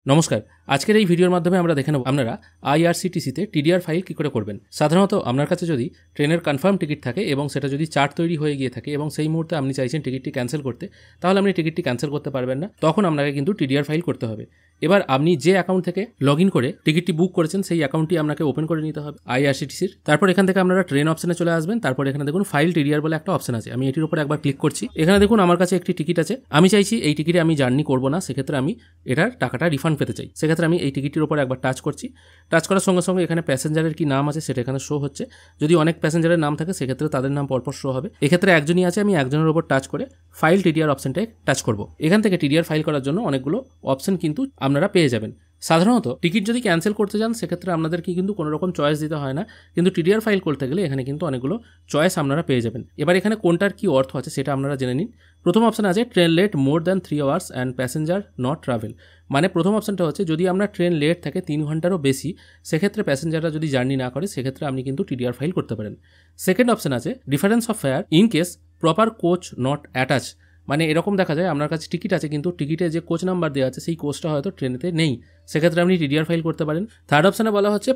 নমস্কার। আজকের এই ভিডিওর মাধ্যমে আমরা দেখে নেব আপনারা আইআরসিটিসিতে টিডিআর ফাইল কী করে করবেন। সাধারণত আপনার কাছে যদি ট্রেনের কনফার্ম টিকিট থাকে এবং সেটা যদি চার্ট তৈরি হয়ে গিয়ে থাকে এবং সেই মুহূর্তে আপনি চাইছেন টিকিটটি ক্যান্সেল করতে, তাহলে আপনি টিকিটটি ক্যান্সেল করতে পারবেন না। তখন আপনাকে কিন্তু টিডিআর ফাইল করতে হবে। এবার আপনি যে অ্যাকাউন্ট থেকে লগ ইন করে টিকিটটি বুক করেছেন সেই অ্যাকাউন্টটি আপনাকে ওপেন করে নিতে হবে আইআরসিটিসির। তারপর এখান থেকে আপনারা ট্রেন অপশনে চলে আসবেন। তারপর এখানে দেখুন ফাইল টিডিআর বলে একটা অপশন আছে, আমি এটির উপর একবার ক্লিক করছি। এখানে দেখুন আমার কাছে একটি টিকিট আছে, আমি চাইছি এই টিকিটে আমি জার্নি করব না, সেক্ষেত্রে আমি এটার টাকাটা রিফান্ড পেতে চাই। সেক্ষেত্রে আমি এই টিকিটটির উপর একবার টাচ করছি। টাচ করার সঙ্গে সঙ্গে এখানে প্যাসেঞ্জারের কি নাম আছে সেটা এখানে শো হচ্ছে। যদি অনেক প্যাসেঞ্জারের নাম থাকে সেক্ষেত্রে তাদের নাম পরপর শো হবে। এক্ষেত্রে একজনই আছে, আমি একজনের উপর টাচ করে ফাইল টিডিআর অপশনটায় টাচ করব। এখান থেকে টিডিআর ফাইল করার জন্য অনেকগুলো অপশন কিন্তু আপনারা পেয়ে যাবেন। সাধারণত টিকিট যদি ক্যান্সেল করতে যান সেক্ষেত্রে আপনাদেরকে কিন্তু কোনো রকম চয়েস দিতে হয় না, কিন্তু টিডিআর ফাইল করতে গেলে এখানে কিন্তু অনেকগুলো চয়েস আপনারা পেয়ে যাবেন। এবার এখানে কোনটার কি অর্থ আছে সেটা আপনারা জেনে নিন। প্রথম অপশন আছে train late more than 3 hours and passenger not travel. মানে প্রথম অপশনটা হচ্ছে যদি আমরা ট্রেন লেট থাকে 3 ঘন্টারও বেশি, সেক্ষেত্রে প্যাসেঞ্জাররা যদি জার্নি না করে সেক্ষেত্রে আপনি কিন্তু টিডিআর ফাইল করতে পারেন। সেকেন্ড অপশন আছে difference of fair in case proper coach not attach. মানে এরকম দেখা যায় আপনার কাছে টিকিট আছে কিন্তু টিকিটে যে কোচ নাম্বার দেওয়া আছে সেই কোচটা হয়তো ট্রেনেতে নেই, সেক্ষেত্রে আপনি টিডিআর ফাইল করতে পারেন। থার্ড অপশনে বলা হচ্ছে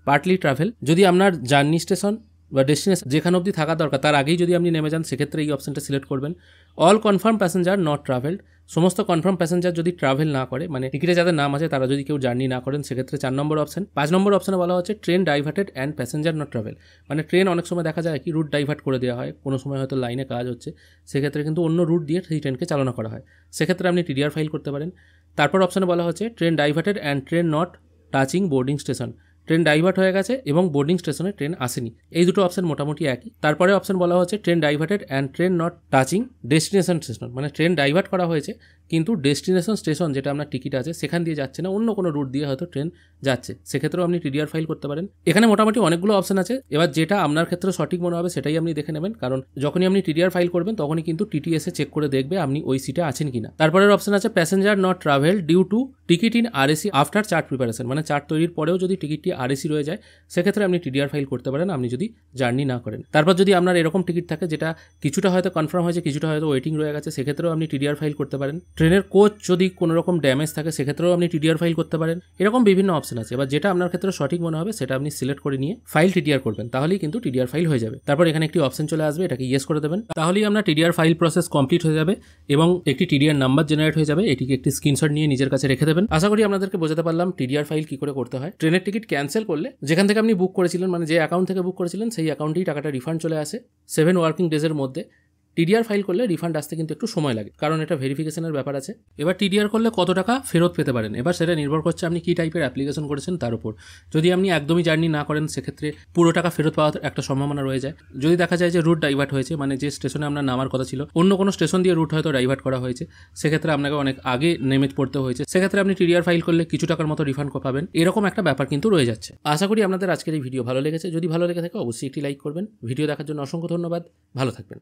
পার্টলি ট্রাভেল। যদি আপনার জার্নি স্টেশন বা ডেস্টিনেশন যেখানে অবধি থাকা দরকার তার আগেই যদি আপনি নেমে যান সেক্ষেত্রে এই অপশনটা সিলেক্ট করবেন। All confirm passenger not travelled. সমস্ত কনফার্ম প্যাসেঞ্জার যদি ট্রাভেল না করে, মানে টিকিটে যাদের নাম আছে তারা যদি কেউ জার্নি না করেন সেক্ষেত্রে 4 নম্বর অপশন। 5 নম্বর অপশনে বলা হচ্ছে train diverted and passenger not travel. মানে ট্রেন অনেক সময় দেখা যায় কি রুট ডাইভার্ট করে দেওয়া হয়, কোনো সময় হয়তো লাইনে কাজ হচ্ছে, সেক্ষেত্রে কিন্তু অন্য রুট দিয়ে সেই ট্রেনকে চালনা করা হয়, সেক্ষেত্রে আপনি টিডিআর ফাইল করতে পারেন। তারপর অপশনে বলা হচ্ছে train diverted and train not touching boarding station. Train divert হয়ে গেছে এবং বোর্ডিং স্টেশনে ট্রেন আসেনি, এই দুটো অপশন মোটামুটি একই। তারপরে অপশন বলা হচ্ছে train diverted and train not touching destination station. মানে ট্রেন ডাইভার্ট করা হয়েছে কিন্তু ডেস্টিনেশন স্টেশন যেটা আপনার টিকিট আছে সেখান দিয়ে যাচ্ছে না, অন্য কোনো রুট দিয়ে হয়তো ট্রেন যাচ্ছে, সেক্ষেত্রেও আপনি টিডিআর ফাইল করতে পারেন। এখানে মোটামুটি অনেকগুলো অপশন আছে, এবার যেটা আপনার ক্ষেত্রে সঠিক মনে হবে সেটাই আপনি দেখে নেবেন, কারণ যখনই আপনি টিডিআর ফাইল করবেন তখনই কিন্তু টিটিএসে চেক করে দেখবে আপনি ওই সিটে আছেন কিনা। তারপরের অপশন আছে passenger not travel due to ticket in RAC after chart preparation. মানে চার্ট তৈরির পরেও যদি টিকিটটি আরএসি রয়ে যায় সেক্ষেত্রে আপনি টিডিআর ফাইল করতে পারেন আপনি যদি জার্নি না করেন। তারপর যদি আপনার এরকম টিকিট থাকে যেটা কিছুটা হয়তো কনফার্ম হয়েছে কিছুটা হয়তো ওয়েটিং রয়ে গেছে সেক্ষেত্রেও আপনি টিডিআর ফাইল করতে পারেন। ট্রেনের কোচ যদি কোনো রকম ড্যামেজ থাকে সেক্ষেত্রেও আপনি টিডিআর ফাইল করতে পারেন। এরকম বিভিন্ন অপশন আছে, এবার যেটা আপনার ক্ষেত্রে সঠিক মনে হবে সেটা আপনি সিলেক্ট করে নিয়ে ফাইল টিডিআর করবেন, তাহলেই কিন্তু টিডিআর ফাইল হয়ে যাবে। তারপর এখানে একটি অপশন চলে আসবে, এটাকে ইয়েস করে দেবেন, তাহলেই আপনার টিডিআর ফাইল প্রসেস কমপ্লিট হয়ে যাবে এবং একটি টিডিআর নাম্বার জেনারেট হয়ে যাবে। এটিকে একটি স্ক্রিনশট নিয়ে নিজের কাছে রেখে দেবেন। আশা করি আপনাদেরকে বোঝাতে পারলাম টিডিআর ফাইল কি করে করতে হয়। ট্রেনের টিকিট ক্যান্সেল করলে যেখান থেকে আপনি বুক করেছিলেন, মানে যে অ্যাকাউন্ট থেকে বুক করেছিলেন সেই অ্যাকাউন্টেই টাকাটা রিফান্ড চলে আসে 7 ওয়ার্কিং ডেজের মধ্যে। টিডিআর ফাইল করলে রিফান্ড আসতে কিন্তু একটু সময় লাগে, কারণ এটা ভেরিফিকেশনের ব্যাপার আছে। এবার টিডিআর করলে কত টাকা ফেরত পেতে পারেন, এবার সেটা নির্ভর করছে আপনি কী টাইপের অ্যাপ্লিকেশন করেছেন তার উপর। যদি আপনি একদমই জার্নি না করেন সেক্ষেত্রে পুরো টাকা ফেরত পাওয়ার একটা সম্ভাবনা রয়ে যায়। যদি দেখা যায় যে রুট ডাইভার্ট হয়েছে, মানে যে স্টেশনে আপনার নামার কথা ছিল অন্য কোনো স্টেশন দিয়ে রুট হয়তো ডাইভার্ট করা হয়েছে, সেক্ষেত্রে আপনাকে অনেক আগে নেমে পড়তে হয়েছে, সেক্ষেত্রে আপনি টিডিআর ফাইল করলে কিছু টাকার মতো রিফান্ড পাবেন, এরকম একটা ব্যাপার কিন্তু রয়ে যাচ্ছে। আশা করি আপনাদের আজকের এই ভিডিও ভালো লেগেছে। যদি ভালো লেগে থাকে অবশ্যই একটি লাইক করবেন। ভিডিও দেখার জন্য অসংখ্য ধন্যবাদ, ভালো থাকবেন।